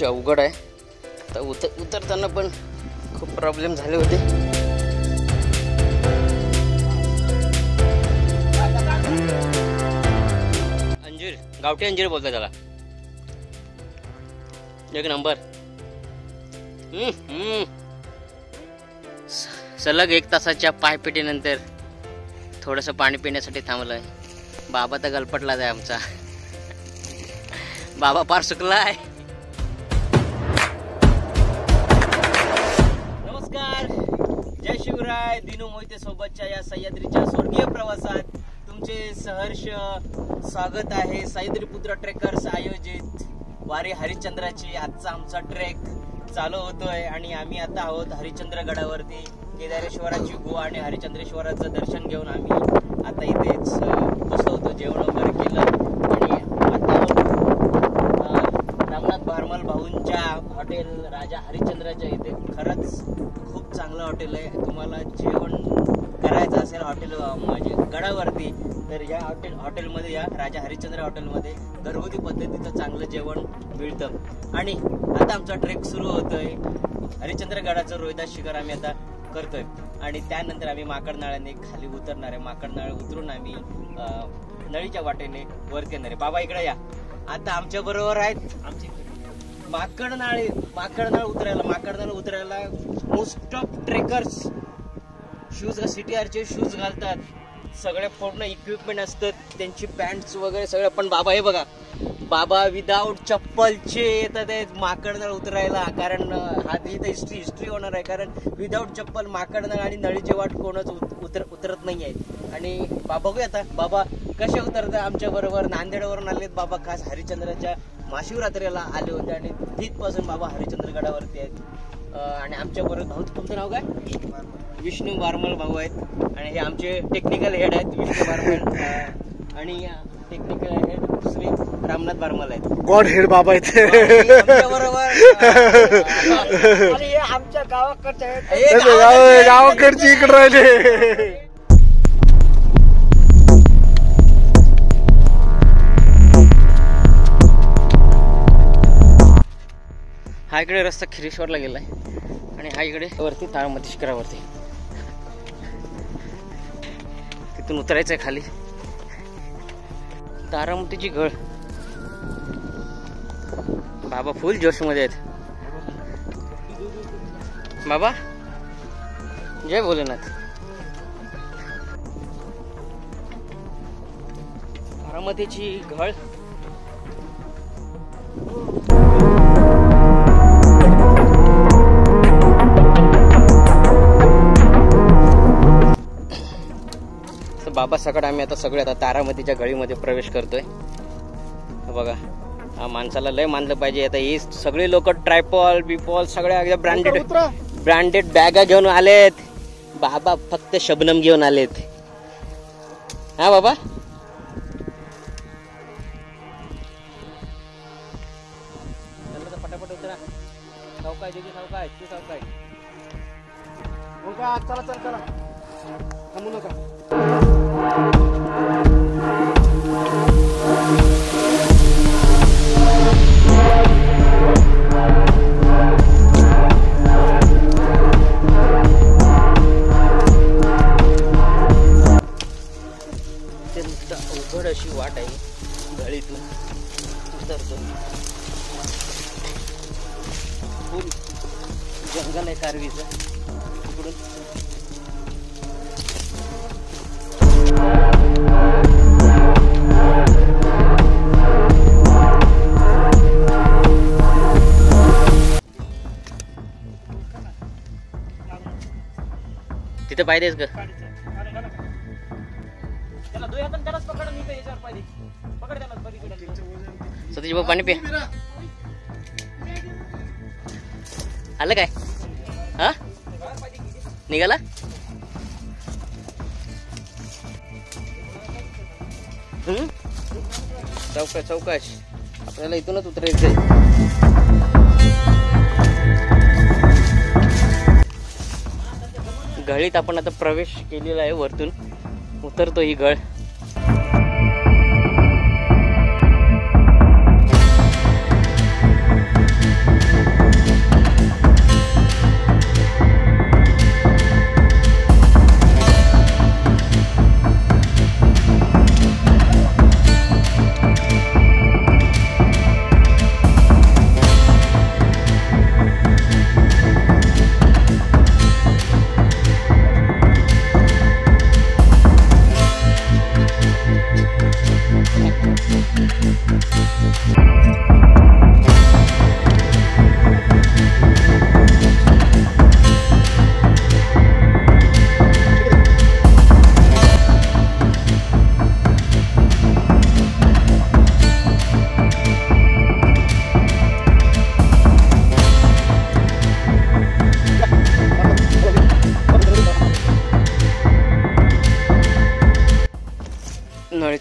थोडीशी अवघड आहे. तर उतरताना पण खूप प्रॉब्लेम झाले होते. अंजीर, गावठी अंजीर बोलतात त्याला. एक नंबर. सलग 1 तासाच्या पायपिटीनंतर थोडंसं पाणी पिण्यासाठी थांबलोय. बाबा तर गलपटलाच आहे आमचा. बाबा पार सुकलाय. नमस्कार, जय शिवराय. दिनू मोहिते सोबतच्या या सह्याद्रीच्या स्वर्गीय प्रवासात तुमचे सहर्ष स्वागत आहे. सह्याद्रीपुत्र ट्रेकर्स आयोजित वारी हरिश्चंद्राची आजचा आमचा ट्रेक चालू होतोय आणि आम्ही आता आहोत हरिश्चंद्र गडावरती. केदारेश्वराची गुहा आणि हरिश्चंद्रेश्वराचं दर्शन घेऊन आम्ही आता इथेच बसलो होतो. जेवण वगैरे केलं आणि आता रामनाथ भारमल भाऊंच्या हॉटेल राजा हरिश्चंद्राच्या इथे. खरंच खूप चांगलं हॉटेल आहे. तुम्हाला जेवण करायचं असेल हॉटेल म्हणजे गडावरती तर या हॉटेलमध्ये या राजा हरिश्चंद्र हॉटेलमध्ये घरगुती पद्धतीचं चांगलं जेवण मिळतं. आणि आता आमचा ट्रेक सुरू होतोय. हरिश्चंद्र गडाचं रोहिदास शिखर आम्ही आता करतोय आणि त्यानंतर आम्ही माकडनाळ्याने खाली उतरणार आहे. माकडनाळ उतरून आम्ही नळीच्या वाटेने वरती येणार आहे. बाबा इकडे या. आता आमच्या बरोबर आहेत आमची माकडनाळ उतरायला मोस्ट ऑफ ट्रेकर्स शूज CTRचे शूज घालतात. सगळे पूर्ण इक्विपमेंट असतात त्यांची, पॅन्ट्स वगैरे सगळं. पण बाबा हे बघा, बाबा विदाऊट चप्पलचे येतात आहेत माकडनाळ उतरायला. कारण हा इथं हिस्ट्री होणार आहे. कारण विदाऊट चप्पल माकडनाळ आणि नळीची वाट कोणच उतरत नाही आहे. आणि बघूया आता बाबा कसे उतरतात. आमच्या बरोबर नांदेडवरून आलेत बाबा. खास हरिश्चंद्राच्या महाशिवरात्रीला आले होते आणि तिथपासून बाबा हरिश्चंद्र गडावरती आहेत. आणि आमच्या बरोबर भाऊ, तुमचं नाव काय? विष्णू भारमल भाऊ आहेत. आणि हे आमचे टेक्निकल हेड आहेत विष्णू भारमल. आणि टेक्निकल हेड दुसरे रामनाथ भारमल आहेत. गॉड हेड बाबा आहेत आमच्या बरोबर. आणि हे आमच्या गावाकडचे गावाकडची इकडे राहिले. हा इकडे रस्ता खिरेश्वरला गेलाय आणि हा इकडे वरती तारामती शिखरावरती. तिथून उतरायचंय खाली. तारामतीची घळ. बाबा फुल जोश मध्ये आहेत. बाबा जय भोलेनाथ. तारामतीची घळ. बाबा सकट आम्ही आता सगळे तारामतीच्या गळीमध्ये प्रवेश करतोय. बघा, हा माणसाला लय मानलं पाहिजे. आता हे सगळे लोक ट्रायपॉल बिपॉल सगळ्या ब्रँडेड बॅगा घेऊन आलेत. बाबा फक्त शबनम घेऊन आलेत. हा बाबा, पटापट उतरा. सावकाश सावकाश तू सावकाश. चला थांबू नका. अवघड अशी वाट आहे. गळीतून उतरतो. फुल जंगल आहे कारवीचं. तिकडून तिथे पाहिजेच का? सतीश भाऊ पाणी पे. आलं काय? हा निघाला. चौकाश आपल्याला इथूनच उतरायचंय. गळीत आपण आता प्रवेश केलेला आहे. वरतून उतरतो ही गळ.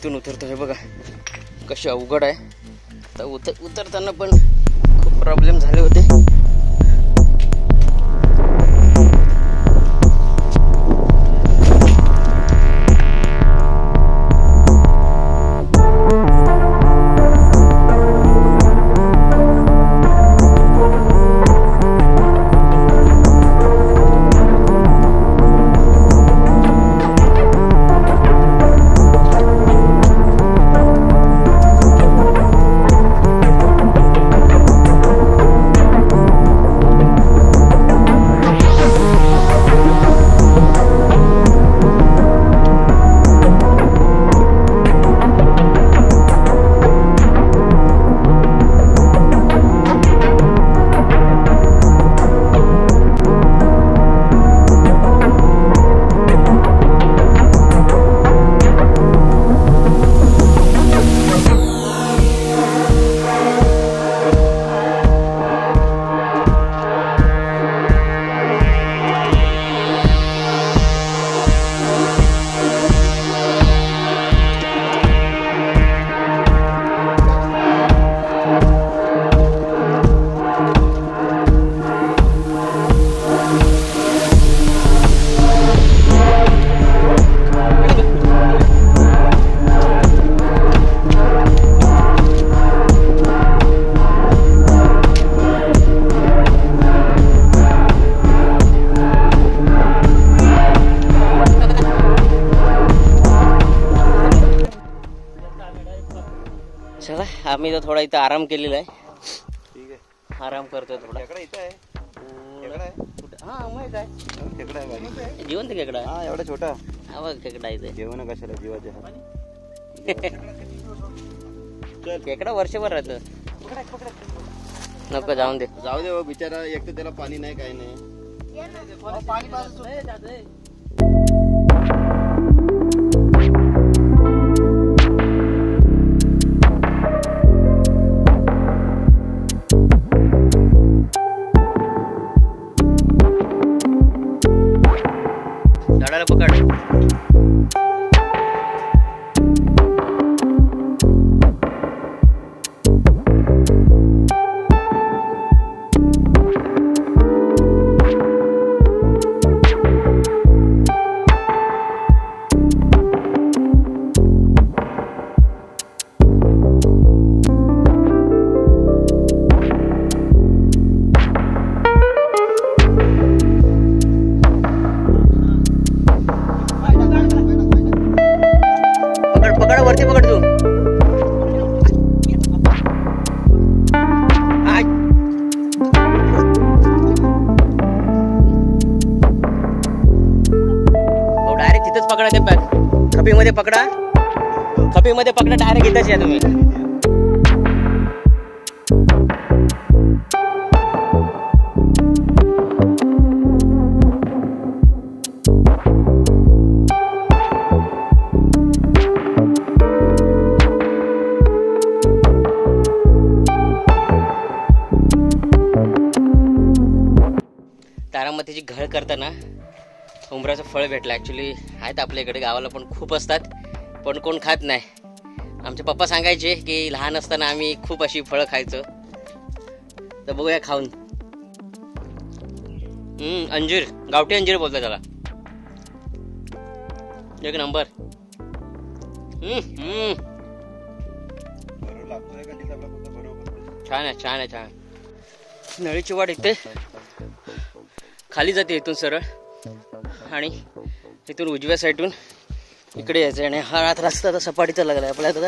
इथून उतरतो. हे बघा कशी अवघड आहे. तर उतरताना पण खूप प्रॉब्लेम झाले होते. चला आम्ही तर थोडा इथं आराम केलेला आहे. ठीक आहे. आराम करतोय थोडा. इथं आहे. हा माहित आहे. खेकडा आहे बारीक. जिवंत खेकडा आहे. हा एवढा छोटा. हा बघ खेकडा इथे. जेवण कशाला जीवाचे. खेकडा वर्षभर राहतं. नको जाऊन दे. जाऊ दे बिचारा. एक तर त्याला पाणी नाही काही नाही. झाडाला पकड. पकड वरती पकड तू. डायरेक्ट तिथंच पकडा. ते खपीमध्ये पकडा. खपीमध्ये पकडा. डायरेक्ट इथंच या तुम्ही. तारामतीची घळ करताना उंबराचं फळ भेटलं. ॲक्च्युली आहेत आपल्याकडे गावाला पण खूप असतात, पण कोण खात नाही. आमचे पप्पा सांगायचे की लहान असताना आम्ही खूप अशी फळं खायचो. तर बघूया खाऊन. अंजीर, गावठी अंजीर बोलतात त्याला. एक नंबर. छान आहे, छान आहे, छान. नळीची वाट इथे खाली जाते इथून सरळ, आणि इथून उजव्या साईडून इकडे यायचं. आणि हा रस्ता आता सपाटीचा लागला आहे. आपल्याला आता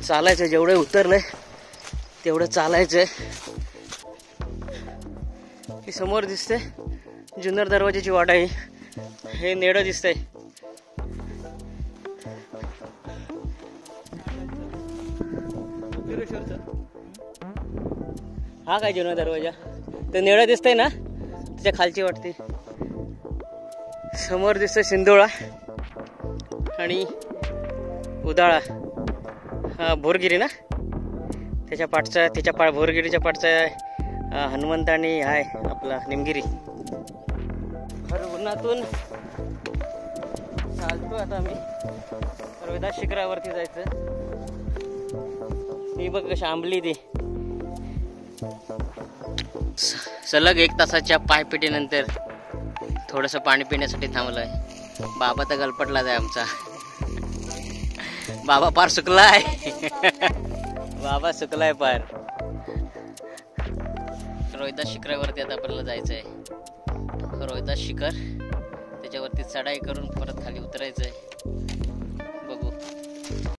चालायचं. जेवढं उतरलंय तेवढं चालायचंय. ही समोर दिसते जुन्नर दरवाजाची वाट आहे. हे नेडं दिसतंय. हा काय जुन्नर दरवाजा ते नेडं दिसतंय ना, त्याच्या खालची वाटते. समोर दिसतंय सिंधोळा आणि उदाळा. हा भोरगिरी ना, त्याच्या पाठचा भोरगिरीच्या पाठचा हनुमंत आणि हाय आपला निमगिरी. उन्हातून चालतो आता आम्ही रोहिदास शिखरावरती जायचं. ही बघ कशी आंबली ती. सलग 1 तासाच्या पायपिटीनंतर थोडस पाणी पिण्यासाठी थांबलोय. बाबा तर गलपटलाच आहे आमचा. बाबा पार सुकलाय. बाबा सुकलाय पार. रोहिदास शिखरावरती आता आपल्याला जायचंय. रोहिदास शिखर त्याच्यावरती चढाई करून परत खाली उतरायचंय.